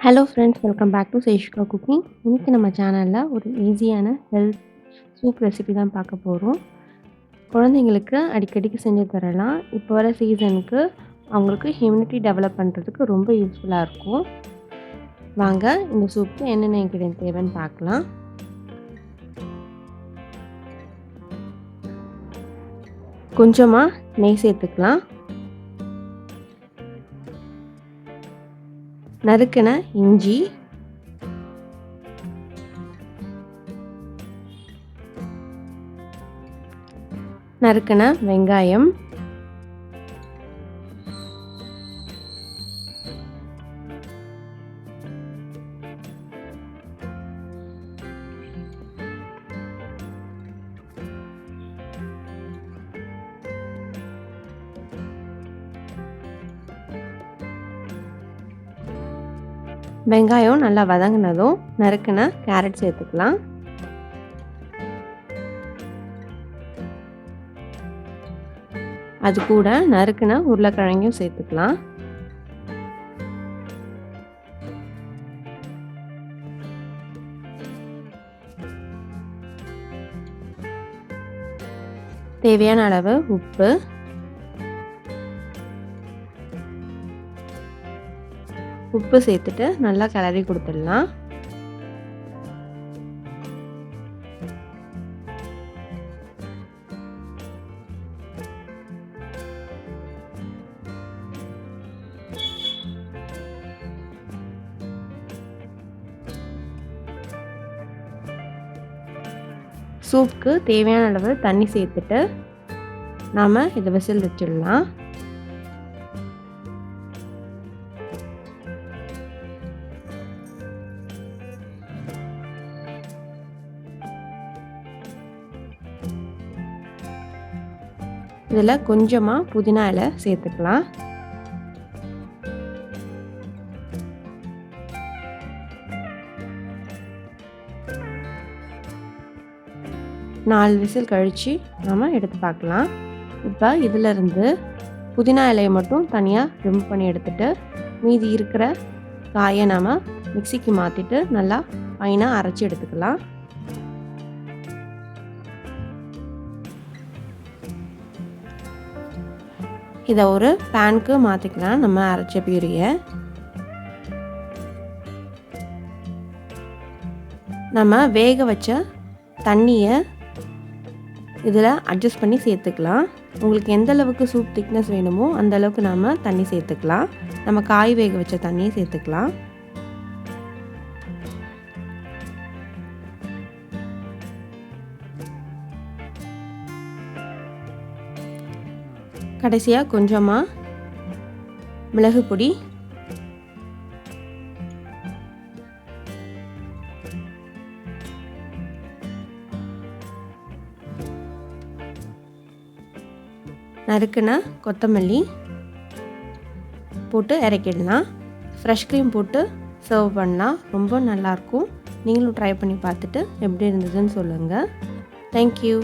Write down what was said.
Hello friends, welcome back to Seshika cooking. இன்னைக்கு நம்ம சேனலில் ஒரு ஈஸியான ஹெல்த் சூப் ரெசிபி தான் பார்க்க போகிறோம். குழந்தைங்களுக்கு அடிக்கடிக்கு செஞ்சு தரலாம். இப்போ வர சீசனுக்கு அவங்களுக்கு இம்யூனிட்டி டெவலப் பண்ணுறதுக்கு ரொம்ப யூஸ்ஃபுல்லாக இருக்கும். வாங்க இந்த சூப்புக்கு என்னென்ன இன்க்ரீடியன்ட் தேவைன்னு பார்க்கலாம். கொஞ்சமாக நெய் சேர்த்துக்கலாம். நறுக்கின இஞ்சி, நறுக்கின வெங்காயம், வெங்காயம் நல்லா வதங்கினதும் நறுக்கின கேரட் சேர்த்துக்கலாம். அது கூட நறுக்கின உருளைக்கிழங்கையும் சேர்த்துக்கலாம். தேவையான அளவு உப்பு, உப்பு சேர்த்துட்டு நல்லா கிளறி கொடுத்துடலாம். சூப்புக்கு தேவையான அளவு தண்ணி சேர்த்துட்டு நாம் இதை விசில் வச்சிடலாம். இதில் கொஞ்சமாக புதினா இலை சேர்த்துக்கலாம். நாலு விசில் கழித்து நாம் எடுத்து பார்க்கலாம். இப்போ இதிலிருந்து புதினா இலையை மட்டும் தனியாக ரிமூவ் பண்ணி எடுத்துட்டு மீதி இருக்கிற காயை நாம் மிக்சிக்கு மாற்றிட்டு நல்லா ஃபைனாக அரைச்சி எடுத்துக்கலாம். இதை ஒரு பேனுக்கு மாற்றிக்கலாம். நம்ம அரைச்ச பியூரியை நம்ம வேக வச்ச தண்ணியை இதில் அட்ஜஸ்ட் பண்ணி சேர்த்துக்கலாம். உங்களுக்கு எந்த அளவுக்கு சூப் திக்னஸ் வேணுமோ அந்த அளவுக்கு நாம் தண்ணி சேர்த்துக்கலாம். நம்ம காய் வேக வச்ச தண்ணியை சேர்த்துக்கலாம். கடைசியாக கொஞ்சமாக மிளகு பொடி, நறுக்கின கொத்தமல்லி போட்டு இறக்கிடலாம். ஃப்ரெஷ் க்ரீம் போட்டு சர்வ் பண்ணால் ரொம்ப நல்லாயிருக்கும். நீங்களும் ட்ரை பண்ணி பார்த்துட்டு எப்படி இருந்ததுன்னு சொல்லுங்கள். தேங்க்யூ.